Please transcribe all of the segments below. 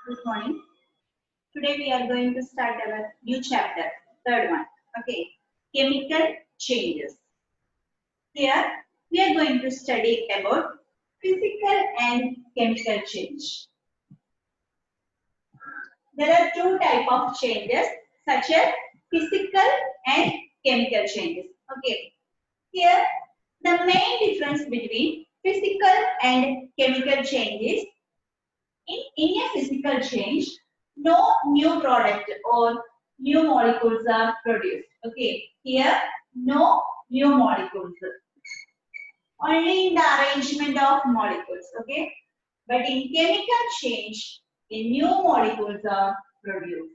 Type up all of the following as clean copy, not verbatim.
Good morning. Today we are going to start our new chapter, third one. Okay, chemical changes. Here we are going to study about physical and chemical change. There are two types of changes, such as physical and chemical changes. Okay, here the main difference between physical and chemical changes. In a physical change, no new product or new molecules are produced. Okay, here no new molecules, only in the arrangement of molecules. Okay, but in chemical change, a new molecules are produced.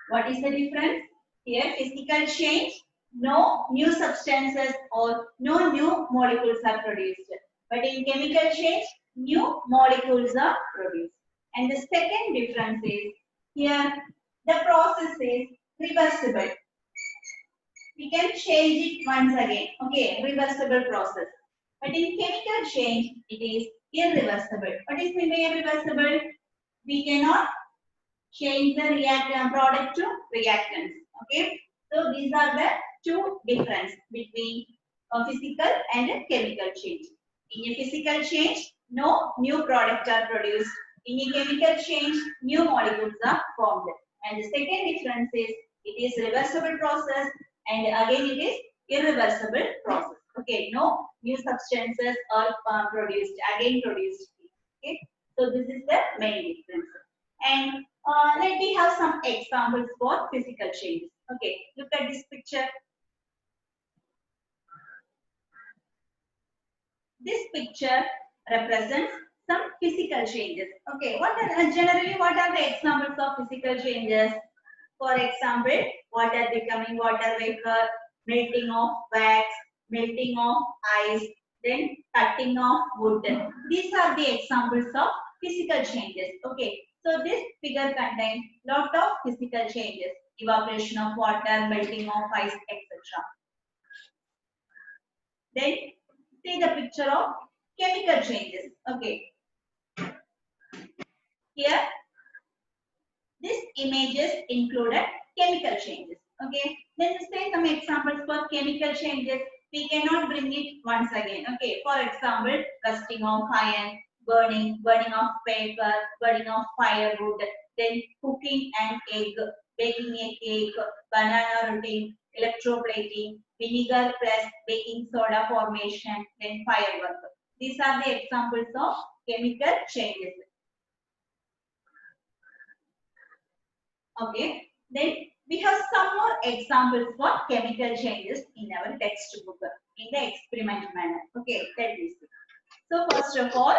What is the difference? Here, physical change, no new substances or no new molecules are produced. But in chemical change, new molecules are produced. And the second difference is here, the process is reversible. We can change it once again. Okay, reversible process. But in chemical change, it is irreversible. What is meant by irreversible? We cannot change the product to reactants. Okay, so these are the two difference between physical and chemical change. In a physical change, no new products are produced. In a chemical change, new molecules are formed. And the second difference is it is reversible process, and again it is irreversible process. Okay, no new substances are produced, again produced. Okay, so this is the main difference. And let me have some examples for physical changes. Okay, look at this picture. This picture represents some physical changes. Okay, what are generally what are the examples of physical changes? For example, water becoming water vapor, melting of wax, melting of ice, then cutting of wood. These are the examples of physical changes. Okay, so this figure contains lot of physical changes: evaporation of water, melting of ice, etc. Then see the picture of chemical changes. Okay, here these images included chemical changes. Okay, then say some examples for chemical changes. We cannot bring it once again. Okay, for example, rusting of iron, burning of paper, burning of firewood, then cooking an egg, baking a cake, banana routine, electroplating, vinegar press, baking soda formation, then firework. These are the examples of chemical changes. Okay, then we have some more examples for chemical changes in our textbook in the experiment manner. Okay, let me see. So first of all,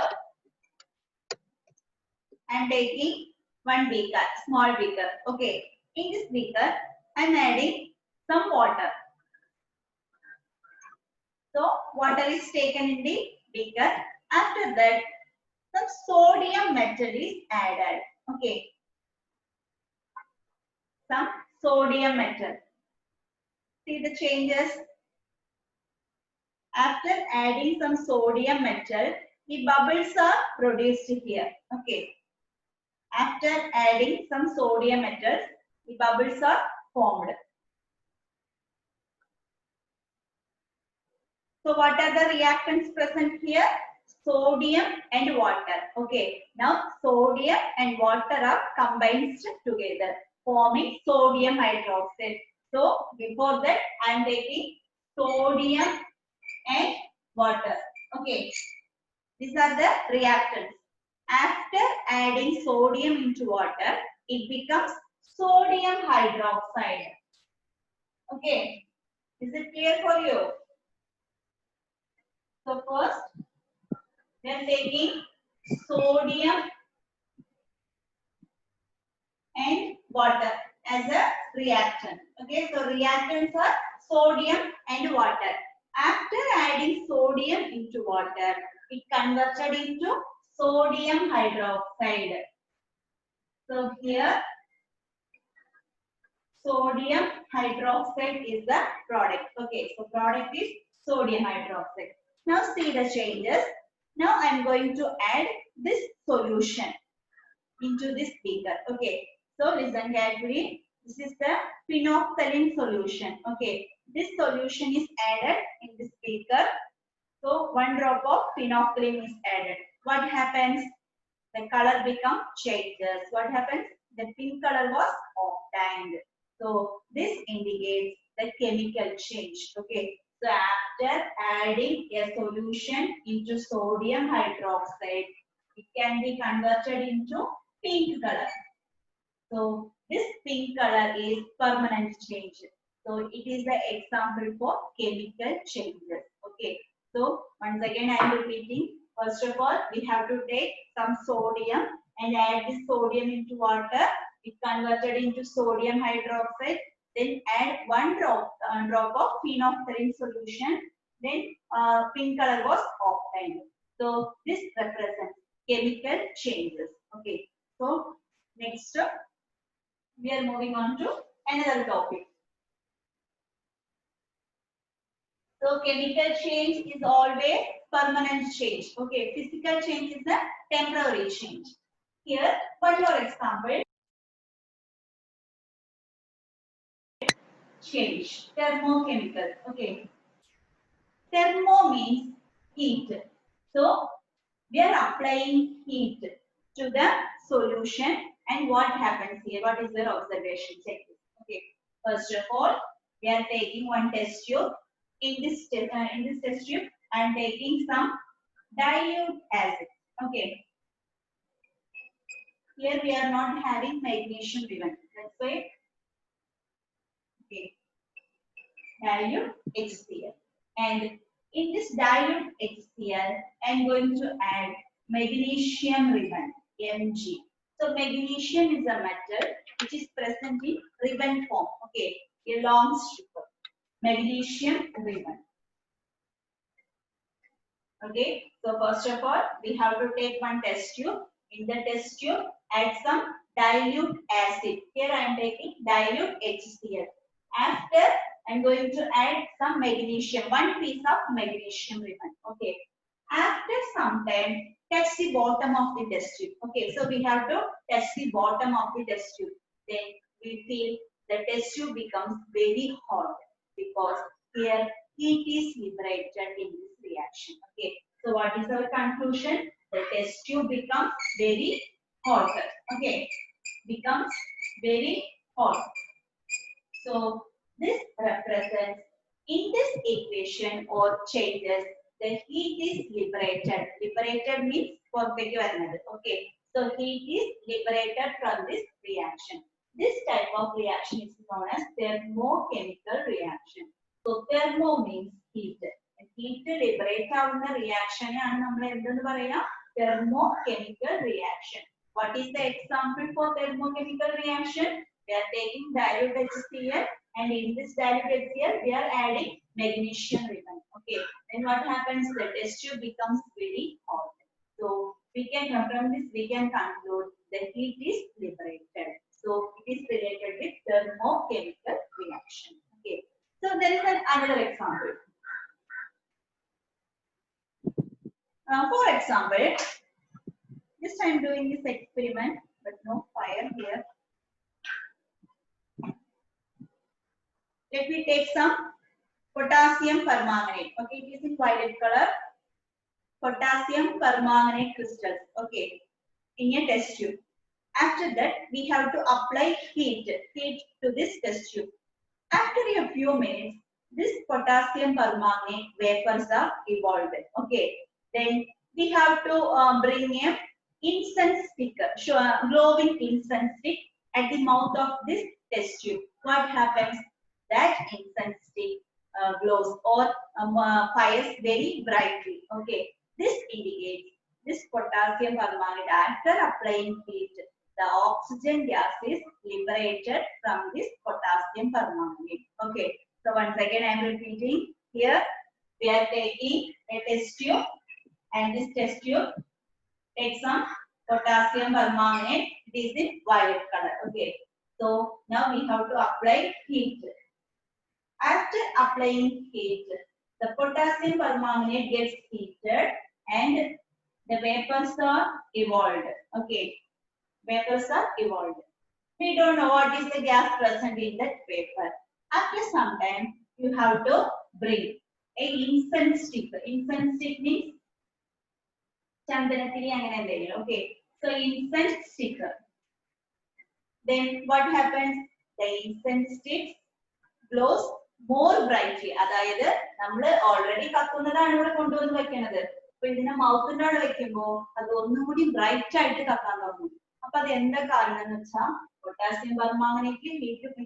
I am taking one beaker, small beaker. Okay, in this beaker, I am adding some water. So water is taken in the beaker. After that, some sodium metal is added. Okay, some sodium metal. See the changes. After adding some sodium metal, the bubbles are produced here. Okay. After adding some sodium metals, the bubbles are formed. So what are the reactants present here? Sodium and water. Okay. Now sodium and water are combined together, forming sodium hydroxide. So before that, I am taking sodium and water. Okay. These are the reactants. After adding sodium into water, it becomes sodium hydroxide. Okay. Is it clear for you? So first, we are taking sodium and water as a reactant. Okay. So reactants are sodium and water. After adding sodium into water, it converted into sodium hydroxide. So here sodium hydroxide is the product. Okay, so product is sodium hydroxide. Now see the changes. Now I am going to add this solution. into this beaker. Okay. So listen carefully. This is the phenolphthalein solution. Okay. This solution is added in this beaker. So 1 drop of phenolphthalein is added. What happens? The color become changes. What happens? The pink color was obtained. So this indicates the chemical change. Okay. So after adding a solution into sodium hydroxide, it can be converted into pink color. So this pink color is permanent change. So it is the example for chemical changes. Okay. So once again I am repeating. First of all, we have to take some sodium and add this sodium into water. It converted into sodium hydroxide. Then add 1 drop of phenolphthalein solution. Then pink color was obtained. So this represents chemical changes. Okay. So next we are moving on to another topic. So chemical change is always permanent change. Okay, physical change is a temporary change. Here, one more example. Change. Thermochemical. Okay. Thermo means heat. So we are applying heat to the solution, and what happens here? What is your observation? Check this. Okay. First of all, we are taking one test tube. In this test tube, I am taking some dilute acid. Okay. Here we are not having magnesium ribbon. That's why. Okay. Dilute HCl. And in this dilute HCl, I am going to add magnesium ribbon, Mg. So magnesium is a metal which is present in ribbon form. Okay, a long strip. Magnesium ribbon. Okay, so first of all, we have to take one test tube. In the test tube, add some dilute acid. Here I am taking dilute HCl. After, I am going to add some magnesium, one piece of magnesium ribbon. Okay. After some time, touch the bottom of the test tube. Okay, so we have to touch the bottom of the test tube. Then we feel the test tube becomes very hot because here heat is liberated in this reaction. Okay, so what is our conclusion? The test tube becomes very hot. Okay, becomes very hot. So this represents in this equation or changes the heat is liberated. Liberated means okay. So heat is liberated from this reaction. This type of reaction is known as thermochemical reaction. So thermo means heat. Heat liberate ആവുന്ന reaction ആണ് നമ്മൾ എന്തെന്ന് പറയാ thermochemical reaction. What is the example for thermochemical reaction? We are taking dilute HCl and in this dilute HCl we are adding magnesium ribbon. Okay, then what happens? The test tube becomes very hot. So we can from this we can conclude the heat is liberated. So it is related with thermochemical reaction. Okay, so there is another example. For example, just I am doing this experiment, but no fire here. Let me take some potassium permanganate. Okay, it is in violet color. Potassium permanganate crystals. Okay, in a test tube. After that, we have to apply heat to this test tube. After a few minutes, this potassium permanganate vapors are evolved. Okay, then we have to bring a incense stick, glowing incense stick at the mouth of this test tube. What happens? That incense stick glows or fires very brightly. Okay, this indicates this potassium permanganate. After applying heat, the oxygen gas is liberated from this potassium permanganate. Okay, so once again I am repeating. Here we are taking a test tube and this test tube takes some potassium permanganate. It is in violet color. Okay, so now we have to apply heat. After applying heat, the potassium permanganate gets heated and the vapors are evolved. Okay. Vapors are evolved. We don't know what is the gas present in that vapor. After some time, you have to bring a incense stick. Incense stick means Chandanatiri അങ്ങനെ എന്തെങ്കിലും. Okay. So incense stick. Then what happens? The incense stick glows more brightly. അതായത് നമ്മൾ already കത്തുന്നതാണ് ഇവിടെ കൊണ്ടുവന്ന് വെക്കുന്നത്. അപ്പൊ ഇതിനെ മൗത്തിന്റെ അവിടെ വെക്കുമ്പോൾ അത് ഒന്നുകൂടി ബ്രൈറ്റ് ആയിട്ട് കത്താൻ തുടങ്ങും. അപ്പൊ അത് എന്താ കാരണം എന്ന് വെച്ചാൽ പൊട്ടാസ്യം പെർമാംഗനേറ്റ്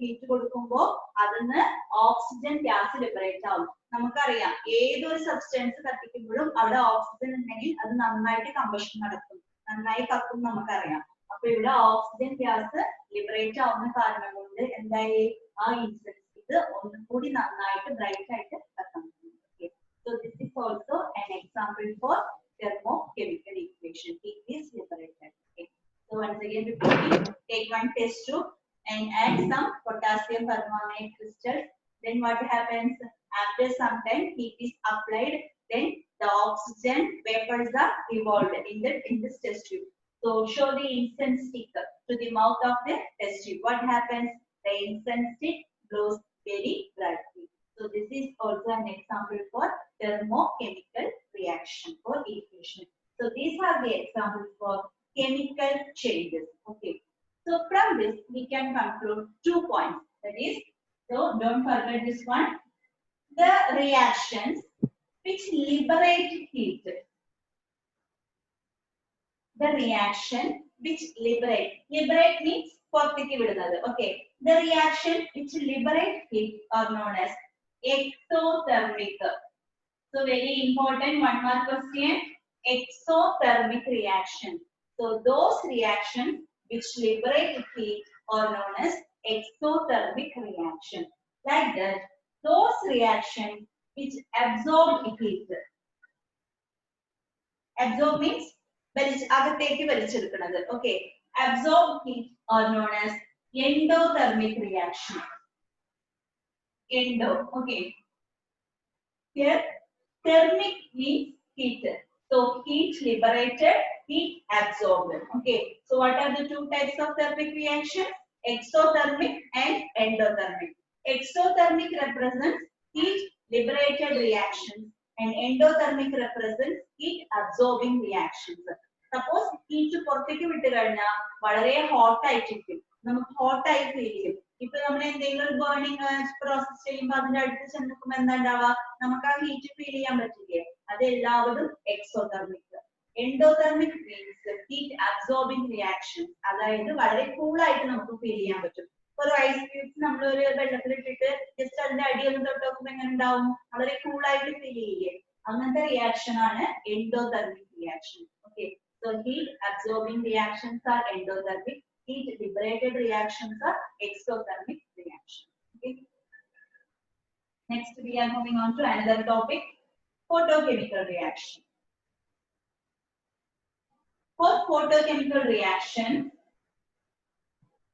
ഹീറ്റ് കൊടുക്കുമ്പോൾ അതിന്ന് ഓക്സിജൻ ഗ്യാസ് ലിബറേറ്റ് ആവും. നമുക്കറിയാം ഏതൊരു സബ്സ്റ്റൻസ് കത്തിക്കുമ്പോഴും അവിടെ ഓക്സിജൻ ഉണ്ടെങ്കിൽ അത് നന്നായിട്ട് കമ്പഷൻ നടക്കും, നന്നായി കത്തും നമുക്കറിയാം. അപ്പൊ ഇവിടെ ഓക്സിജൻ ഗ്യാസ് ലിബറേറ്റ് ആവുന്ന കാരണം കൊണ്ട് എന്തായി ആ ഇൻസെൻസ് ഇത് ഒന്നുകൂടി നന്നായിട്ട് ബ്രൈറ്റ് ആയിട്ട് കത്താൻ. So this is also an example for thermochemical equation. Heat is liberated. Okay. So once again repeating, take one test tube and add some potassium permanganate crystals. Then what happens? After some time, heat is applied. Then the oxygen vapors are evolved in this test tube. So show the incense stick to the mouth of the test tube. What happens? The incense stick glows very brightly. So this is also an example for thermochemical reaction for equation. So these are the examples for chemical changes. Okay. So from this we can conclude 2 points. That is, so don't forget this one. The reactions which liberate heat. The reaction which liberate means okay. The reaction which liberate heat are known as exothermic. So very important 1 mark question. Exothermic reaction. So those reactions which liberate heat are known as exothermic reaction. Like that, those reactions which absorb heat. Absorb means okay. Absorb heat are known as endothermic reaction. Endo. Okay. Here, thermic means heat. So heat liberated, heat absorbed. Okay. So what are the 2 types of thermic reaction? Exothermic and endothermic. Exothermic represents heat liberated reactions and endothermic represents heat absorbing reactions. Suppose heat പുറത്തേക്ക് വിട്ട് കഴിഞ്ഞാൽ വളരെ hot ആയിരിക്കും, നമുക്ക് hot ആയി feel ചെയ്യും. ഇപ്പൊ നമ്മൾ എന്തെങ്കിലും ബേണിംഗ് പ്രോസസ് ചെയ്യുമ്പോൾ അതിന്റെ അടുത്ത് ചെന്നിരിക്കുമ്പോൾ എന്താ ഉണ്ടാവുക, നമുക്ക് ആ ഹീറ്റ് ഫീൽ ചെയ്യാൻ പറ്റില്ലേ? അത് എല്ലാവരും exothermic. Endothermic means heat absorbing reaction, അതായത് വളരെ കൂൾ ആയിട്ട് നമുക്ക് ഫീൽ ചെയ്യാൻ പറ്റും. ഒരു ഐസ് ക്യൂബ്സ് നമ്മൾ ഒരു വെള്ളത്തിലിട്ടിട്ട് ജസ്റ്റ് അതിന്റെ അടിയൊന്നും തൊട്ട് നോക്കുമ്പോൾ എങ്ങനെ ഉണ്ടാവും, വളരെ കൂൾ ആയിട്ട് ഫീൽ ചെയ്യേ, അങ്ങനത്തെ റിയാക്ഷൻ ആണ് endothermic reaction. Okay. So heat absorbing reactions R endothermic. Heat liberated reactions are exothermic reactions. Okay. Next we are moving on to another topic, photochemical reaction. For photochemical reaction,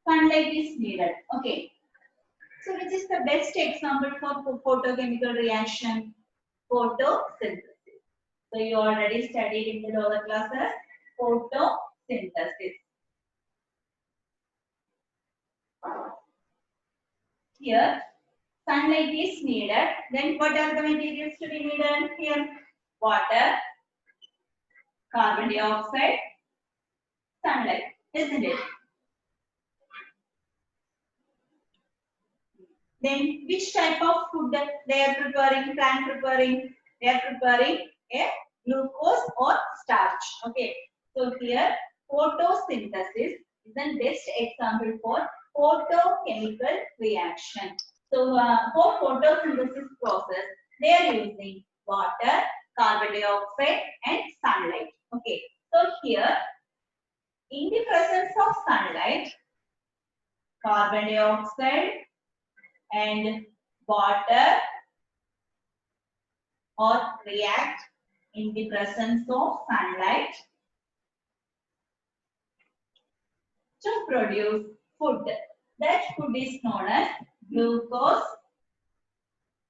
sunlight is needed. Okay. So which is the best example for photochemical reaction? Photosynthesis. So you already studied in the lower classes photosynthesis. Here, sunlight is needed. Then what are the materials to be needed? Here, water, carbon dioxide, sunlight, isn't it? Then which type of food they are preparing? Plant preparing? They are preparing a glucose or starch. Okay. So here, photosynthesis is the best example for photochemical reaction. So for photosynthesis process, they are using water, carbon dioxide and sunlight. Okay. So here, in the presence of sunlight, carbon dioxide and water or react in the presence of sunlight to produce food. That food is known as glucose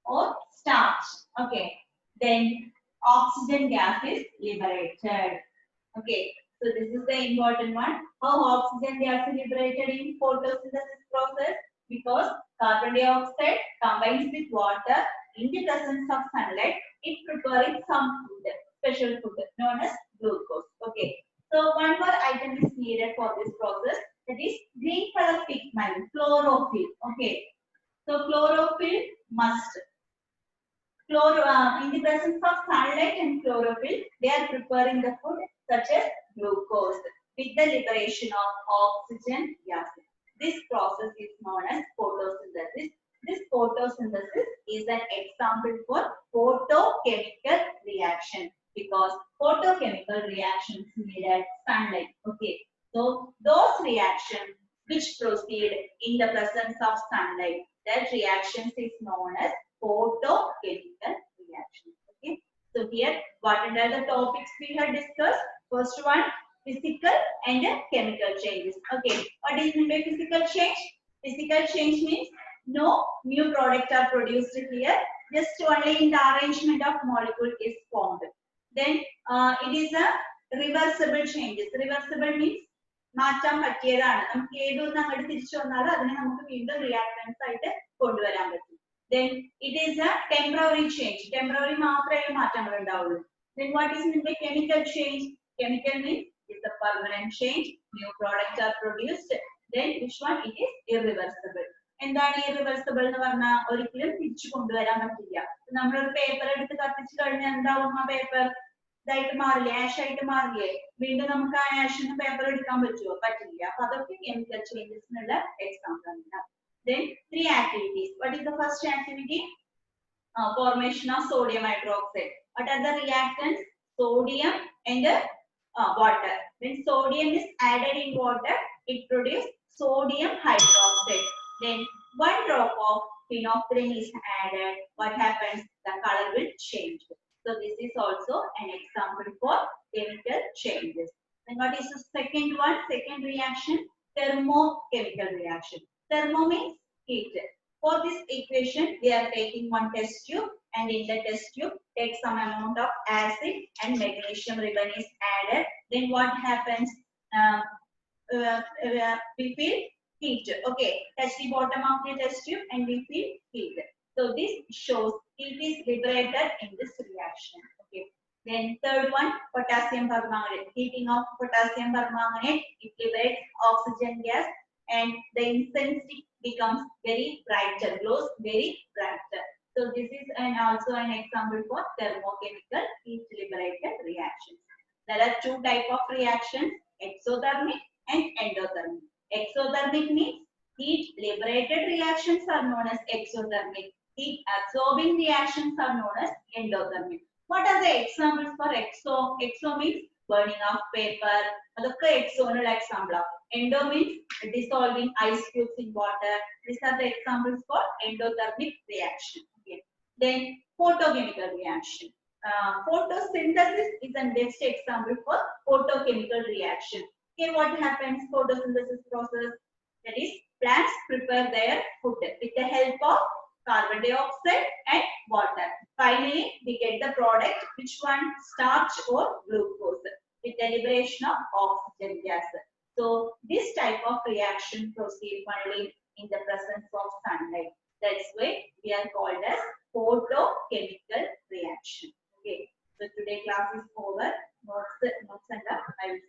or starch. Okay. Then oxygen gas is liberated. Okay. So So this is the important one. How oxygen gas is liberated in photosynthesis process? Because carbon dioxide combines with water in the presence of sunlight. It preparing some food, special food known as glucose. Okay. So one more item is needed for this process. That is green color pigment, chlorophyll. Okay. So chlorophyll must. In the presence of sunlight and chlorophyll, they are preparing the food such as glucose with the liberation of oxygen gas. This process is known as photosynthesis. This photosynthesis is an example for photochemical reaction because photochemical reactions need at sunlight. Okay, so those reactions which proceed in the presence of sunlight, that reactions is known as photochemical reactions. Okay, so here what are the topics we have discussed? First one, physical and chemical changes. Okay, what is meant by physical change? Physical change means no new products are produced here, just only in the arrangement of molecule is formed. Then it is a reversible changes. Reversible means മാറ്റാൻ പറ്റിയതാണ്. നമുക്ക് ഏതൊന്ന് അങ്ങോട്ട് തിരിച്ചു വന്നാലും അതിനെ നമുക്ക് വീണ്ടും reactance ആയിട്ട് കൊണ്ടുവരാൻ പറ്റും. Then it is a temporary change. Temporary മാത്രമേ മാറ്റങ്ങൾ ഉണ്ടാവുള്ളൂ. Then what is meant by chemical change? Chemical means it's a permanent change. New products are produced. Then which one? It is irreversible. എന്താണ് irreversible എന്ന് പറഞ്ഞാൽ ഒരിക്കലും തിരിച്ചു കൊണ്ടുവരാൻ പറ്റില്ല. നമ്മളൊരു പേപ്പർ എടുത്ത് കത്തിച്ചു കഴിഞ്ഞാൽ എന്താവും ആ പേപ്പർ? ഇതായിട്ട് മാറില്ലേ, ആഷ് ആയിട്ട് മാറില്ലേ? വീണ്ടും നമുക്ക് ആ ആഷിന് പേപ്പർ എടുക്കാൻ പറ്റുമോ? പറ്റില്ല. അപ്പൊ അതൊക്കെ കെമിക്കൽ ചേഞ്ചസിനുള്ള എക്സാമ്പിൾ ആണ്. Then three activities. What is the first activity? Formation of sodium hydroxide. What are the reactants? Sodium and water. When sodium is added in water, it produces sodium hydroxide. Then one drop of phenolphthalein is added. What happens? The color will change. So this is also an example for chemical changes. Then what is the second one? Second reaction, thermochemical reaction. Thermo means heat. For this equation, we are taking one test tube, and in the test tube, take some amount of acid and magnesium ribbon is added. Then what happens? We feel heat. Okay, touch the bottom of the test tube and we feel heat. So this shows heat is liberated in this reaction. Okay. Then third one, potassium permanganate. Heating of potassium permanganate, it liberates oxygen gas, and the incense stick becomes very brighter, glows very brighter. So this is also an example for thermochemical heat liberated reactions. There are two types of reactions, exothermic and endothermic. Exothermic means heat liberated reactions are known as exothermic. Heat absorbing reactions are known as endothermic. What are the examples for exo? Exo means burning of paper. That's exonal example. Endo means dissolving ice cubes in water. These are the examples for endothermic reaction. Okay. Then photochemical reaction. Photosynthesis is the best example for photochemical reaction. Here what happens? Photosynthesis process. That is, plants prepare their food with the help of carbon dioxide and water. Finally, we get the product, which one? Starch or glucose with the liberation of oxygen gas. So this type of reaction proceeds only in the presence of sunlight. That's why we are called as photochemical reaction. Okay. So today class is over. Notes and I will